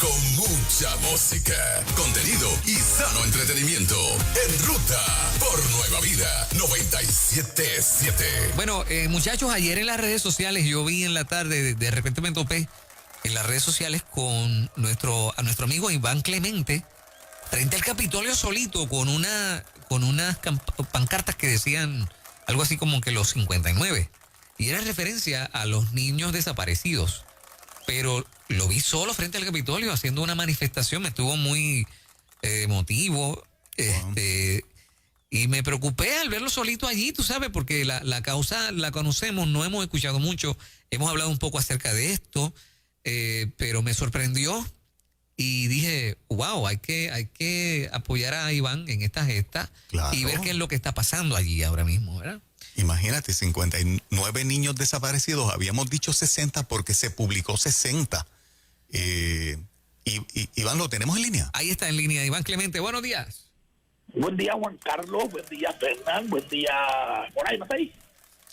con mucha música, contenido y sano entretenimiento. En ruta por Nueva Vida 97.7. Bueno, muchachos, ayer en las redes sociales yo vi en la tarde, de repente me topé en las redes sociales con a nuestro amigo Iván Clemente frente al Capitolio solito con unas pancartas que decían algo así como que los 59. Y era referencia a los niños desaparecidos. Pero lo vi solo frente al Capitolio haciendo una manifestación, me estuvo muy emotivo. Y me preocupé al verlo solito allí, tú sabes, porque la causa la conocemos, no hemos escuchado mucho, hemos hablado un poco acerca de esto, pero me sorprendió y dije, wow, hay que apoyar a Iván en esta gesta. Claro. Y ver qué es lo que está pasando allí ahora mismo, ¿verdad? Imagínate, 59 niños desaparecidos, habíamos dicho 60 porque se publicó 60. Iván, ¿lo tenemos en línea? Ahí está en línea, Iván Clemente, buenos días. Buen día, Juan Carlos, buen día, Fernán, buen día, por ahí, ¿no está ahí?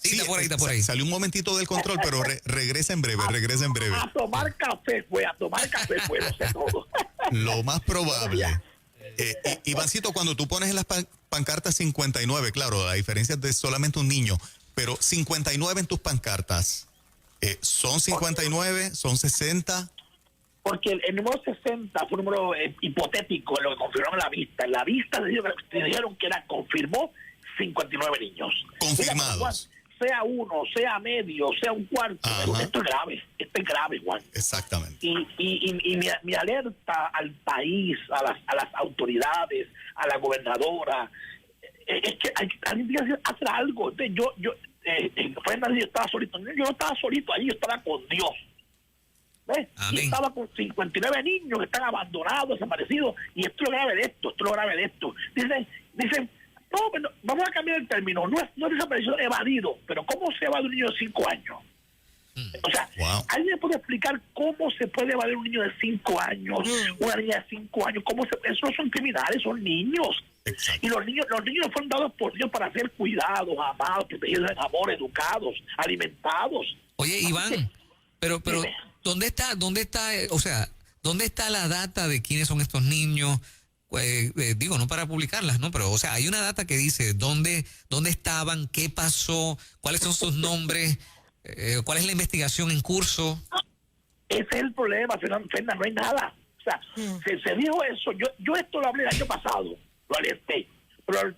Sí, está por ahí. Salió un momentito del control, pero regresa en breve, A tomar café fue, lo sé todo. Lo más probable. Ivancito, cuando tú pones en las pancartas 59, claro, la diferencia es de solamente un niño, pero 59 en tus pancartas, ¿son 59? ¿Son 60? Porque el número 60 fue un número hipotético, lo que confirmaron en la vista. En la vista dijeron que confirmó 59 niños. Confirmados. Mira, sea uno, sea medio, sea un cuarto. Ajá. Esto es grave, Juan. Exactamente. Y mi alerta al país, a las autoridades, a la gobernadora, es que alguien tiene que hacer algo. Entonces, yo estaba solito. Yo no estaba solito allí, yo estaba con Dios. ¿Ves? Y estaba con 59 niños que están abandonados, desaparecidos, y esto es lo grave de esto, Dicen, no, vamos a cambiar el término, no es desaparición, evadido, pero ¿cómo se evade un niño de 5 años? O sea, ¿alguien me puede explicar cómo se puede evadir un niño de 5 años, una niña de 5 años? Esos no son criminales, son niños. Exacto. Y los niños fueron dados por Dios para ser cuidados, amados, protegidos en amor, educados, alimentados. Oye, Iván, pero ¿dónde está, dónde está la data de quiénes son estos niños? Digo, no para publicarlas, ¿no? Pero, o sea, hay una data que dice dónde estaban, qué pasó, cuáles son sus nombres, cuál es la investigación en curso. Ese es el problema, Fernanda, no hay nada. O sea, se dijo eso, yo esto lo hablé el año pasado, lo alerté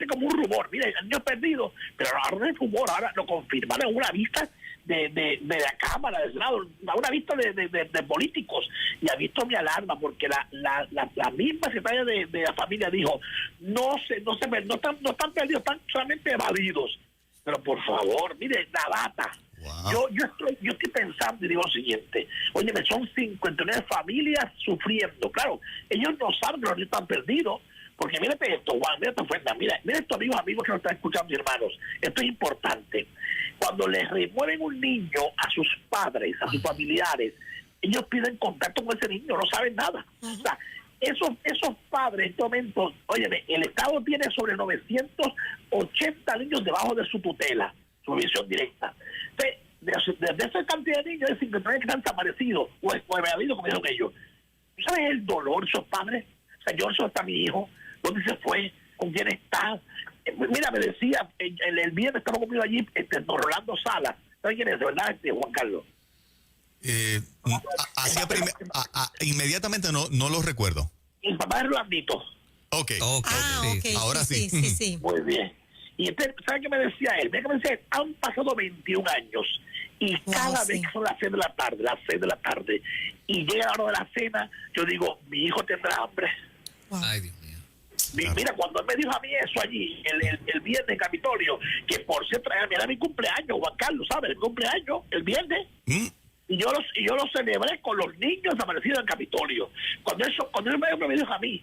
como un rumor. Mira, el niño perdido, pero ahora no es rumor, ahora lo confirmaron en una vista de la Cámara, del Senado, una vista de políticos, y ha visto mi alarma, porque la misma secretaria de la familia dijo, no están perdidos, están solamente evadidos. Pero por favor, mire, la data. Wow. Yo estoy pensando y digo lo siguiente, oye, son 59 familias sufriendo. Claro, ellos no saben que los niños están perdidos, porque mírate esto, Juan, mírate Fuerza, mira esto, amigos que nos están escuchando, hermanos, esto es importante. Cuando les remueven un niño a sus padres, a sus familiares, ellos piden contacto con ese niño, no saben nada. O sea, esos padres en este momento, óyeme, el Estado tiene sobre 980 niños debajo de su tutela, su visión directa. Entonces, de esa cantidad de niños, de 59 que están desaparecidos, o evadidos, como dijeron ellos. ¿Tú sabes el dolor de esos padres? O sea, ¿dónde está mi hijo? ¿Dónde se fue? ¿Con quién está? Mira, me decía, el viernes estaba conmigo allí, don Rolando Salas. ¿Sabes quién es, verdad, Juan Carlos? Inmediatamente no lo recuerdo. El papá de Rolandito. Ok. Okay. Ahora sí. Sí. Muy bien. Y entonces, ¿sabe qué me decía él? Mira que me decía, han pasado 21 años y cada vez que son las 6 de la tarde, y llega la hora de la cena, yo digo, mi hijo tendrá hambre. Wow. Ay, Dios mío. Mira, cuando él me dijo a mí eso allí, el viernes en Capitolio, que por ser era mi cumpleaños, Juan Carlos, ¿sabes? El cumpleaños, el viernes. Y yo lo celebré con los niños desaparecidos en Capitolio. Cuando él me dijo a mí,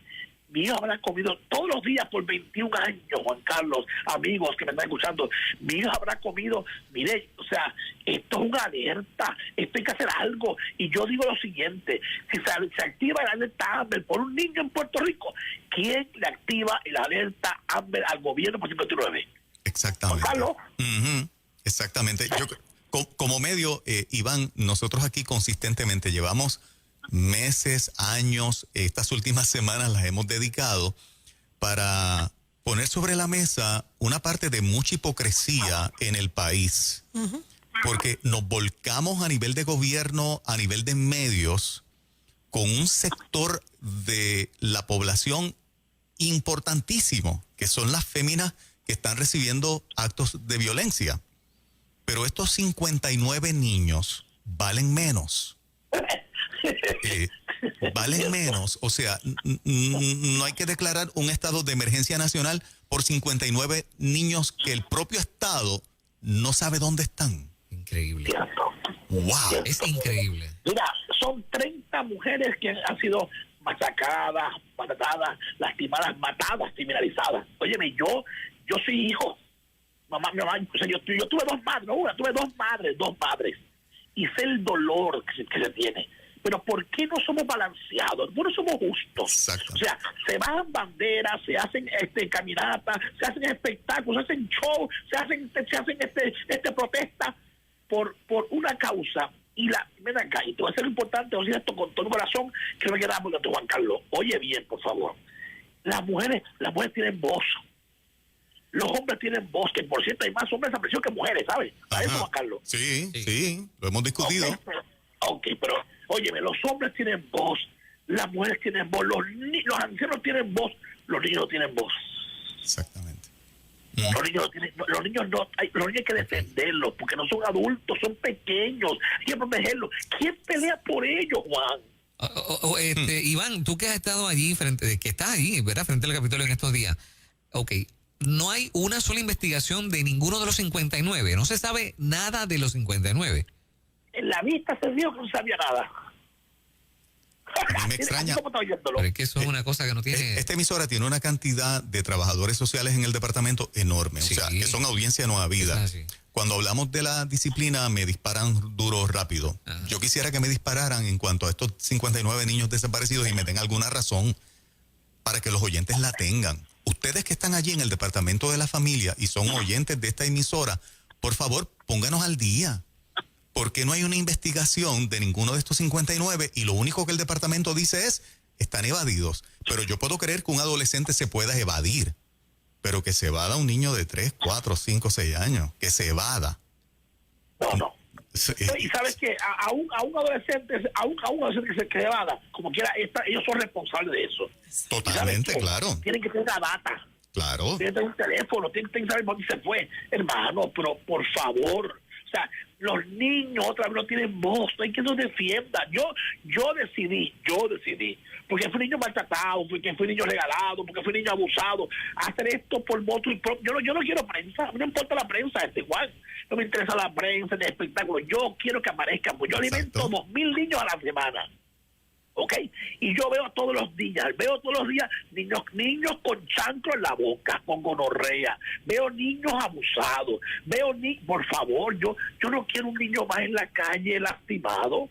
mi hijo habrá comido todos los días por 21 años, Juan Carlos, amigos que me están escuchando, mi hijo habrá comido, mire, o sea, esto es una alerta, esto hay que hacer algo. Y yo digo lo siguiente, si se activa el alerta Amber por un niño en Puerto Rico, ¿quién le activa el alerta Amber al gobierno por 59? Exactamente. Juan Carlos. Exactamente. Yo, como medio, Iván, nosotros aquí consistentemente llevamos meses, años, estas últimas semanas las hemos dedicado para poner sobre la mesa una parte de mucha hipocresía en el país. Porque nos volcamos a nivel de gobierno, a nivel de medios, con un sector de la población importantísimo, que son las féminas que están recibiendo actos de violencia. Pero estos 59 niños valen menos. Valen menos. O sea, no hay que declarar un estado de emergencia nacional por 59 niños que el propio Estado no sabe dónde están. Increíble. Cierto. ¡Wow! Es increíble. Mira, son 30 mujeres que han sido masacradas, matadas, lastimadas, matadas, criminalizadas. Óyeme, yo soy hijo. Mi mamá, o sea, yo tuve dos madres, no una, tuve dos madres. Y sé el dolor que se tiene. Pero ¿por qué no somos balanceados? ¿Por qué no somos justos? Exacto. O sea, se bajan banderas, se hacen caminatas, se hacen espectáculos, se hacen shows, se hacen protestas por una causa. Y ven acá, y te voy a hacer lo importante, voy a decir esto con todo el corazón, que me queda muy de Juan Carlos. Oye bien, por favor. Las mujeres tienen voz. Los hombres tienen voz, que por cierto hay más hombres a presión que mujeres, ¿sabes? ¿Sabes eso, Juan Carlos? Sí, lo hemos discutido. Ok, pero óyeme, los hombres tienen voz, las mujeres tienen voz, los ancianos tienen voz, los niños no tienen voz. Exactamente. Los niños hay que defenderlos, porque no son adultos, son pequeños, hay que protegerlos. ¿Quién pelea por ellos, Juan? Iván, tú que has estado allí, que estás allí, ¿verdad? Frente al Capitolio en estos días. Ok, no hay una sola investigación de ninguno de los 59, no se sabe nada de los 59. En la vista se vio que no sabía nada. A mí me extraña. Pero es que eso es una cosa que no tiene... Esta emisora tiene una cantidad de trabajadores sociales en el departamento enorme. Sí. O sea, que son audiencia no habida. Cuando hablamos de la disciplina, me disparan duro rápido. Ajá. Yo quisiera que me dispararan en cuanto a estos 59 niños desaparecidos y me den alguna razón para que los oyentes la tengan. Ustedes que están allí en el departamento de la familia y son oyentes de esta emisora, por favor, pónganos al día. ¿Por qué no hay una investigación de ninguno de estos 59 y lo único que el departamento dice es, están evadidos? Pero yo puedo creer que un adolescente se pueda evadir, pero que se evada un niño de 3, 4, 5, 6 años, que se evada. No. Y sabes que a un adolescente que se evada, como quiera, ellos son responsables de eso. Totalmente, claro. Tienen que tener la data. Claro. Tienen que tener un teléfono, tienen que saber dónde se fue. Hermano, pero por favor. O sea, los niños otra vez no tienen voz, no hay que nos defienda. Yo decidí, porque fui niño maltratado, porque fui niño regalado, porque fui niño abusado, hacer esto por voto y yo no quiero prensa, a mí no importa la prensa, igual, no me interesa la prensa ni el espectáculo, yo quiero que aparezcan, pues yo alimento 2,000 niños a la semana. ¿Ok? Y yo veo todos los días niños con chancro en la boca, con gonorrea, veo niños abusados, por favor, yo no quiero un niño más en la calle lastimado.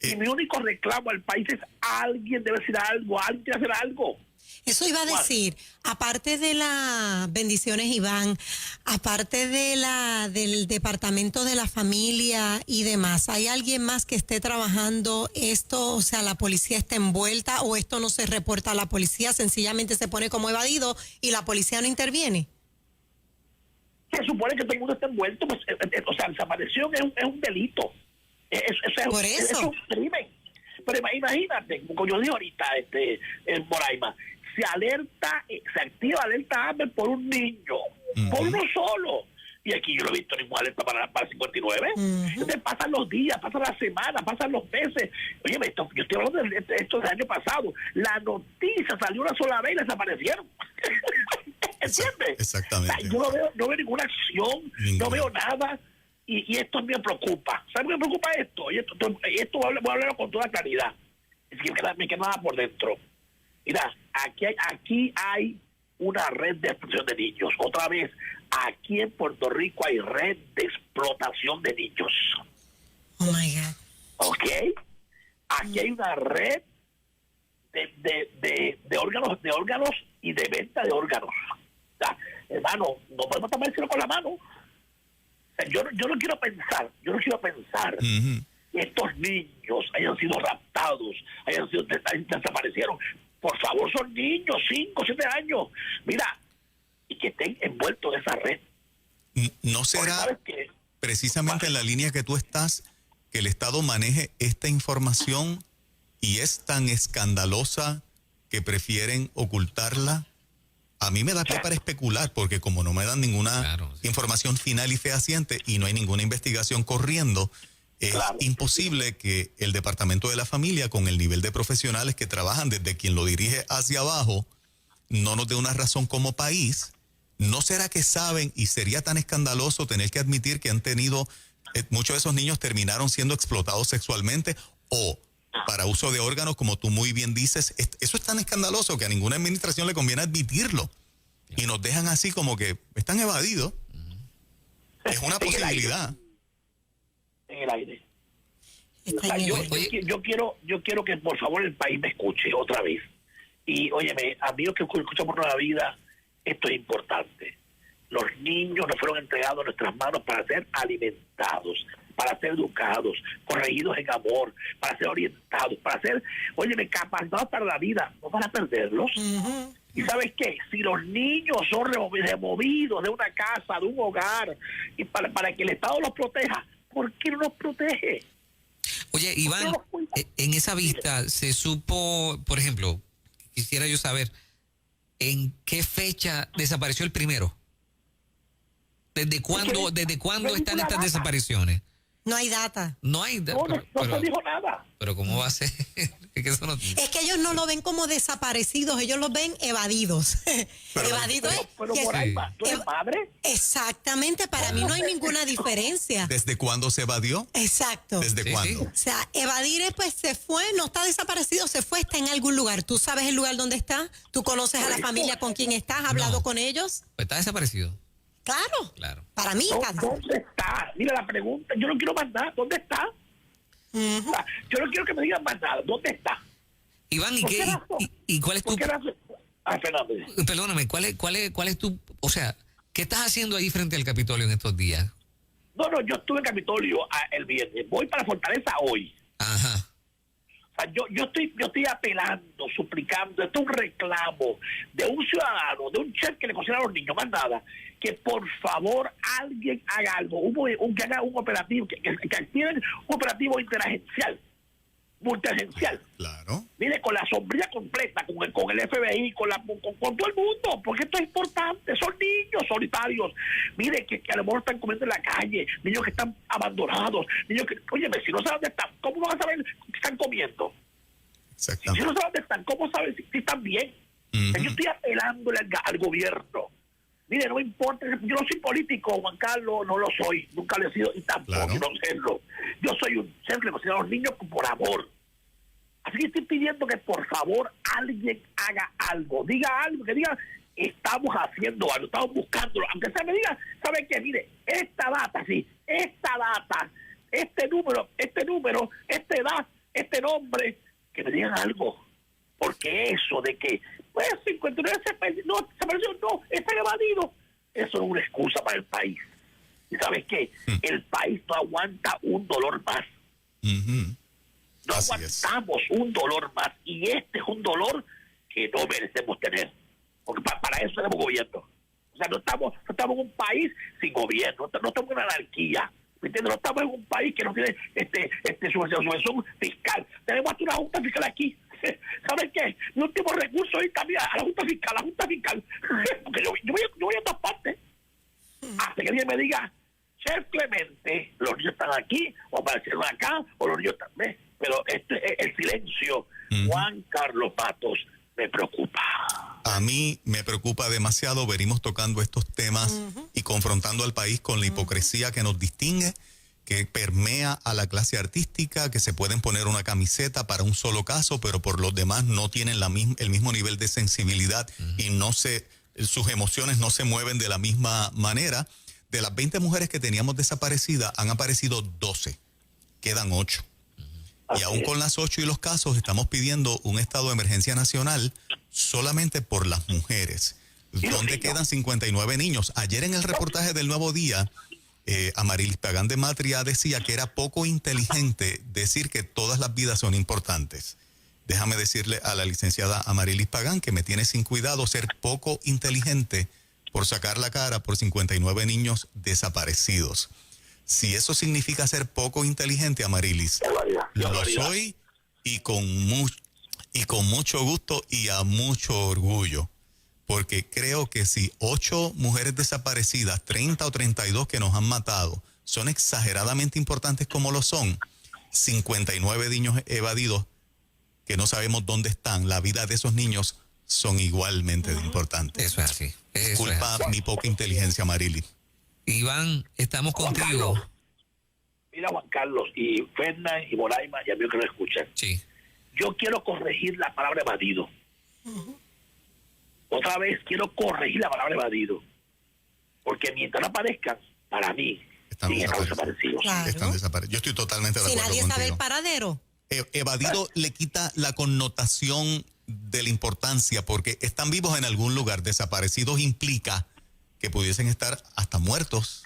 Y mi único reclamo al país es alguien debe decir algo, alguien quiere hacer algo. Eso iba a decir, aparte de las bendiciones, Iván, aparte del Departamento de la Familia y demás, ¿hay alguien más que esté trabajando esto? O sea, ¿la policía está envuelta o esto no se reporta a la policía? Sencillamente se pone como evadido y la policía no interviene. Se supone que todo el mundo está envuelto, pues, o sea, desaparición es un delito. Por eso. Es un crimen. Pero imagínate, como yo dije ahorita, en Moraima, se activa alerta Amber por un niño, por uno solo. Y aquí yo no he visto ninguna alerta para 59. Entonces pasan los días, pasan las semanas, pasan los meses. Oye, yo estoy hablando de esto del año pasado. La noticia salió una sola vez y desaparecieron. ¿Entiendes? Exactamente. O sea, yo no veo ninguna acción, no veo nada. Y esto me preocupa. ¿Sabes por qué me preocupa esto? Y esto voy a hablarlo con toda claridad. Es que me queda nada por dentro. Mira, aquí hay una red de explotación de niños. Otra vez, aquí en Puerto Rico hay red de explotación de niños. Oh my God. ¿Ok? Aquí hay una red de órganos y de venta de órganos. O sea, hermano, no podemos tomar el cielo con la mano. Yo no quiero pensar estos niños hayan sido raptados, desaparecieron. Por favor, son niños, 5, 7 años. Mira, y que estén envueltos en esa red. ¿No será precisamente en la línea que tú estás que el Estado maneje esta información y es tan escandalosa que prefieren ocultarla? A mí me da pie para especular, porque como no me dan ninguna información final y fehaciente y no hay ninguna investigación corriendo, es imposible que el Departamento de la Familia, con el nivel de profesionales que trabajan desde quien lo dirige hacia abajo, no nos dé una razón como país. ¿No será que saben y sería tan escandaloso tener que admitir que han tenido, muchos de esos niños terminaron siendo explotados sexualmente o para uso de órganos, como tú muy bien dices? Eso es tan escandaloso que a ninguna administración le conviene admitirlo. Y nos dejan así como que están evadidos. Es una posibilidad. En el aire. O sea, yo quiero que por favor el país me escuche otra vez. Y óyeme, amigos que escuchamos Nueva Vida, esto es importante. Los niños nos fueron entregados en nuestras manos para ser alimentados, para ser educados, corregidos en amor, para ser orientados, para ser, óyeme, capacitados para la vida, no para perderlos. ¿Y sabes qué? Si los niños son removidos de una casa, de un hogar, y para que el Estado los proteja, ¿por qué no los protege? Oye, Iván, en esa vista se supo, por ejemplo, quisiera yo saber, ¿en qué fecha desapareció el primero? ¿Desde cuándo están estas desapariciones? No hay data. No hay data. No se dijo nada. Pero ¿cómo va a ser? Es que ellos no lo ven como desaparecidos, ellos los ven evadidos. Evadidos. Pero por ahí va. ¿Tú eres madre? Exactamente, para mí no hay ninguna diferencia. ¿Desde cuándo se evadió? Exacto. ¿Desde cuándo? O sea, evadir es, pues se fue, no está desaparecido, se fue, está en algún lugar. ¿Tú sabes el lugar donde está? ¿Tú conoces a la familia con quien estás? ¿Has hablado con ellos? Pues está desaparecido. Claro. Para mí está. ¿Dónde está? Mira la pregunta, yo no quiero más nada. ¿Dónde está? O sea, yo no quiero que me digan más nada. ¿Dónde está? Iván, ¿y cuál es tu... Fernando. Perdóname, ¿cuál es tu... O sea, ¿qué estás haciendo ahí frente al Capitolio en estos días? No, yo estuve en Capitolio el viernes. Voy para Fortaleza hoy. Ajá. O sea, yo estoy apelando, suplicando, esto es un reclamo de un ciudadano, de un chef que le cocina a los niños, más nada, que por favor alguien haga algo, que haga un operativo, que activen un operativo interagencial, multiagencial. Claro. Mire, con la sombrilla completa, con el FBI, con todo el mundo, porque esto es importante. Son niños solitarios. Mire, que a lo mejor están comiendo en la calle, niños que están abandonados, niños que, óyeme, si no saben dónde están, ¿cómo van a saber que están comiendo? Exactamente. Si no saben dónde están, ¿cómo saben si están bien? Yo estoy apelándole al gobierno. Mire, no importa, yo no soy político, Juan Carlos, no lo soy, nunca lo he sido y tampoco quiero serlo. Yo soy un ser que cocina a los niños por amor. Así que estoy pidiendo que por favor alguien haga algo, diga algo, que diga, estamos haciendo algo, estamos buscándolo, aunque sea me diga, ¿sabe qué? Mire, esta data, este número, esta edad, este nombre, que me digan algo, porque eso de que, pues, 59 se apareció, no, está evadido, eso no es una excusa para el país. ¿Y sabes qué? El país no aguanta un dolor más. No Así aguantamos un dolor más. Y este es un dolor que no merecemos tener. Porque para eso tenemos gobierno. O sea, no estamos en un país sin gobierno. No estamos en una anarquía. ¿Me entiendes? No estamos en un país que no tiene subvención fiscal. Tenemos hasta una junta fiscal aquí. ¿Saben qué? Mi último recurso es también a la junta fiscal. Porque yo voy a todas partes. Hasta que alguien me diga, Chef Clemente, los niños están aquí, o aparecieron acá, o los niños están... Pero el silencio, Juan Carlos Matos, me preocupa. A mí me preocupa demasiado. Venimos tocando estos temas y confrontando al país con la hipocresía que nos distingue, que permea a la clase artística, que se pueden poner una camiseta para un solo caso, pero por los demás no tienen el mismo nivel de sensibilidad y sus emociones no se mueven de la misma manera. De las 20 mujeres que teníamos desaparecidas, han aparecido 12. Quedan 8. Y aún con las 8 y los casos, estamos pidiendo un estado de emergencia nacional solamente por las mujeres. ¿Dónde quedan 59 niños? Ayer en el reportaje del Nuevo Día, Amarilis Pagán de Matria decía que era poco inteligente decir que todas las vidas son importantes. Déjame decirle a la licenciada Amarilis Pagán que me tiene sin cuidado ser poco inteligente por sacar la cara por 59 niños desaparecidos. Si eso significa ser poco inteligente, Amarilis, lo soy y con mucho gusto y a mucho orgullo. Porque creo que si 8 mujeres desaparecidas, 30 o 32 que nos han matado, son exageradamente importantes como lo son, 59 niños evadidos que no sabemos dónde están, la vida de esos niños son igualmente importantes. Eso es así. Disculpa mi poca inteligencia, Marily. Iván, estamos Juan contigo. Carlos. Mira, Juan Carlos, y Fernan y Moraima, y a mí que lo escuchan. Sí. Yo quiero corregir la palabra evadido. Otra vez quiero corregir la palabra evadido. Porque mientras no aparezcan, para mí, Están siguen desaparecidos. Claro. Están desaparecidos. Yo estoy totalmente de Si acuerdo nadie contigo. sabe el paradero. Evadido le quita la connotación de la importancia porque están vivos en algún lugar. Desaparecidos implica que pudiesen estar hasta muertos,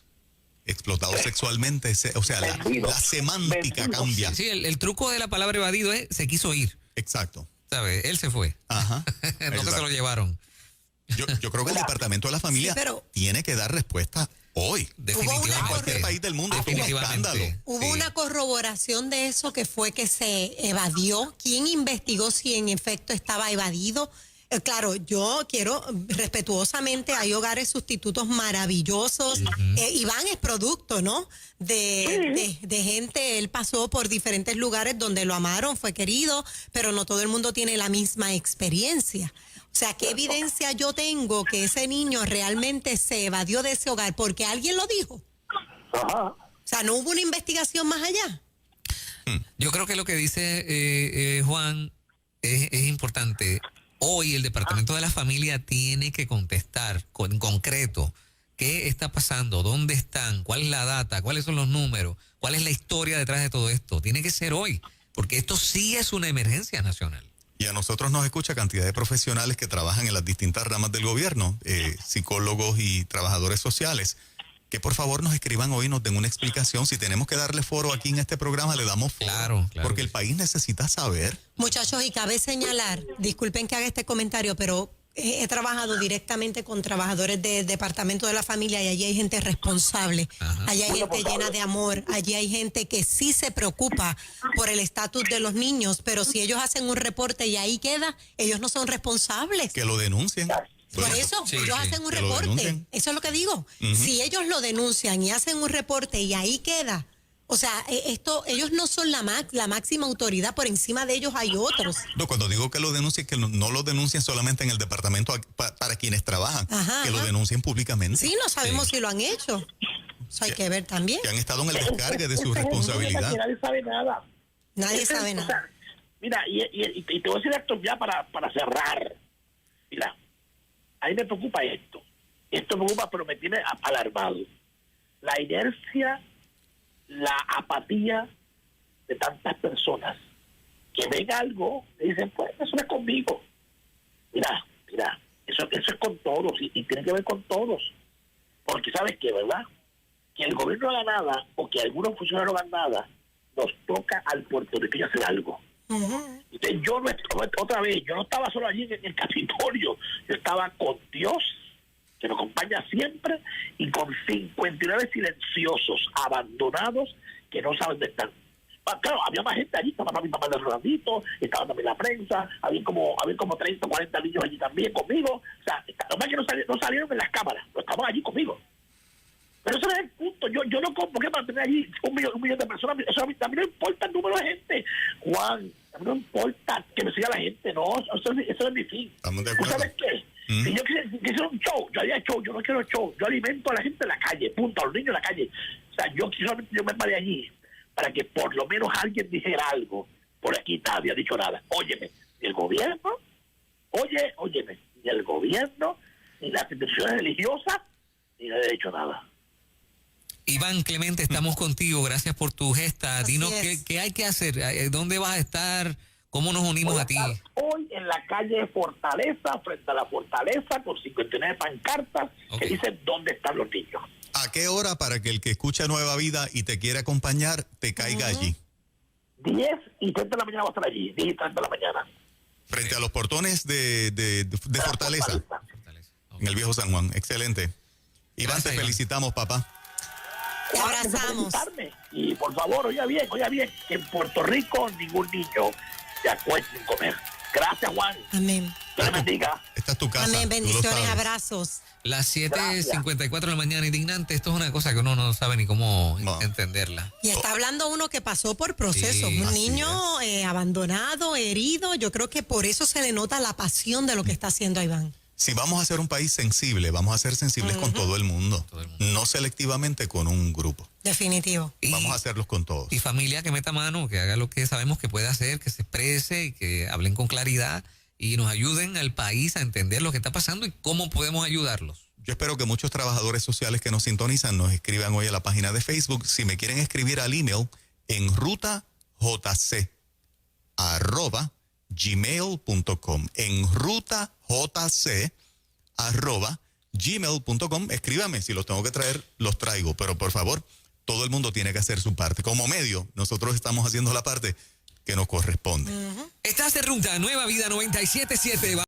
explotados sexualmente. O sea, la semántica cambia. Sí, el truco de la palabra evadido es se quiso ir. Exacto. ¿Sabes? Él se fue. Ajá. No que se Exacto. lo llevaron. Yo creo que el Departamento de la Familia Sí, pero- tiene que dar respuesta hoy. Definitivamente. En cualquier país del mundo. Es un escándalo. Hubo Sí. una corroboración de eso que fue que se evadió. ¿Quién investigó si en efecto estaba evadido? Claro, yo quiero respetuosamente, hay hogares sustitutos maravillosos. Iván es producto, ¿no? De gente, él pasó por diferentes lugares donde lo amaron, fue querido, pero no todo el mundo tiene la misma experiencia. O sea, ¿qué evidencia yo tengo que ese niño realmente se evadió de ese hogar? Porque alguien lo dijo. Ajá. O sea, ¿no hubo una investigación más allá? Yo creo que lo que dice Juan es importante. Hoy el Departamento de la Familia tiene que contestar en concreto qué está pasando, dónde están, cuál es la data, cuáles son los números, cuál es la historia detrás de todo esto. Tiene que ser hoy, porque esto sí es una emergencia nacional. Y a nosotros nos escucha cantidad de profesionales que trabajan en las distintas ramas del gobierno, psicólogos y trabajadores sociales, que por favor nos escriban hoy, nos den una explicación. Si tenemos que darle foro aquí en este programa, le damos foro. Claro, claro porque que el sí. país necesita saber. Muchachos, y cabe señalar, disculpen que haga este comentario, pero he trabajado directamente con trabajadores del Departamento de la Familia y allí hay gente responsable, Ajá. allí hay gente llena de amor, allí hay gente que sí se preocupa por el estatus de los niños, pero si ellos hacen un reporte y ahí queda, ellos no son responsables. Que lo denuncien. Por Bueno, eso, sí, ellos sí, hacen un que lo reporte. denuncien. Eso es lo que digo. Si ellos lo denuncian y hacen un reporte y ahí queda, o sea, ellos no son la máxima autoridad, por encima de ellos hay otros. No, cuando digo que lo denuncien, que no lo denuncien solamente en el departamento para quienes trabajan, Ajá, que lo ajá. denuncien públicamente. Sí, no sabemos si lo han hecho. Eso hay que ver también. Que han estado en el descargue de su Ese es el responsabilidad. problema, que nadie sabe nada. Nadie Ese- sabe o nada. sea, mira, y te voy a decir esto ya para cerrar. Mira, a mí me preocupa esto. Esto me preocupa, pero me tiene alarmado. La inercia, la apatía de tantas personas que ven algo y dicen, pues eso no es conmigo. Mira, eso es con todos y tiene que ver con todos. Porque sabes qué, ¿verdad? Que el gobierno haga nada o que algunos funcionarios hagan nada, nos toca al puertorriqueño hacer algo. Entonces, yo no otra vez, yo no estaba solo allí en el Capitolio, yo estaba con Dios, que nos acompaña siempre, y con 59 silenciosos, abandonados, que no saben dónde están. Claro, había más gente allí, estaba mi papá de Rolandito, estaba también la prensa, había como 30 o 40 niños allí también conmigo. O sea, lo más que no salieron en las cámaras, no estaban allí conmigo. Pero eso no es el punto. Yo no ¿por qué mantener allí un millón de personas? Eso a mí no importa el número de gente. Juan, a mí no importa que me siga la gente. No, eso es mi fin. Estamos de ¿Tú acuerdo. sabes qué? Si yo quisiera un show, yo haría show. Yo no quiero show. Yo alimento a la gente en la calle, punto, a los niños en la calle. O sea, yo me paré allí para que por lo menos alguien dijera algo. Por aquí nadie ha dicho nada. Óyeme, ni el gobierno, óyeme, ni el gobierno, ni las instituciones religiosas, ni nadie ha dicho nada. Iván Clemente, estamos contigo. Gracias por tu gesta. Así Dinos es. qué hay que hacer. ¿Dónde vas a estar? ¿Cómo nos unimos a ti? Hoy en la calle Fortaleza, frente a la Fortaleza, con 59 pancartas que dicen dónde están los niños. ¿A qué hora para que el que escucha Nueva Vida y te quiera acompañar te caiga allí? 10:30 de la mañana va a estar allí, 10:30 de la mañana. Frente a los portones de Fortaleza, en el Viejo San Juan. Excelente. Iván, Gracias, te felicitamos, papá. Te abrazamos. Y por favor, oiga bien, que en Puerto Rico ningún niño se acueste sin comer. Gracias, Juan. Amén. Dios le bendiga. Esta es tu casa. Amén. tú lo Bendiciones, sabes. abrazos. Las 7:54 de la mañana, indignante. Esto es una cosa que uno no sabe ni cómo entenderla. Y está hablando uno que pasó por procesos. Sí, un así niño abandonado, herido. Yo creo que por eso se le nota la pasión de lo que está haciendo Iván. Si vamos a ser un país sensible, vamos a ser sensibles con todo el mundo. No selectivamente con un grupo. Definitivo. Y- Vamos a hacerlos con todos. Y familia que meta mano, que haga lo que sabemos que puede hacer, que se exprese y que hablen con claridad y nos ayuden al país a entender lo que está pasando y cómo podemos ayudarlos. Yo espero que muchos trabajadores sociales que nos sintonizan nos escriban hoy a la página de Facebook. Si me quieren escribir al email en rutajc@gmail.com. En rutajc@gmail.com. Escríbame, si los tengo que traer, los traigo. Pero por favor, todo el mundo tiene que hacer su parte. Como medio, nosotros estamos haciendo la parte que nos corresponde. Estás de Ruta Nueva Vida 97.7.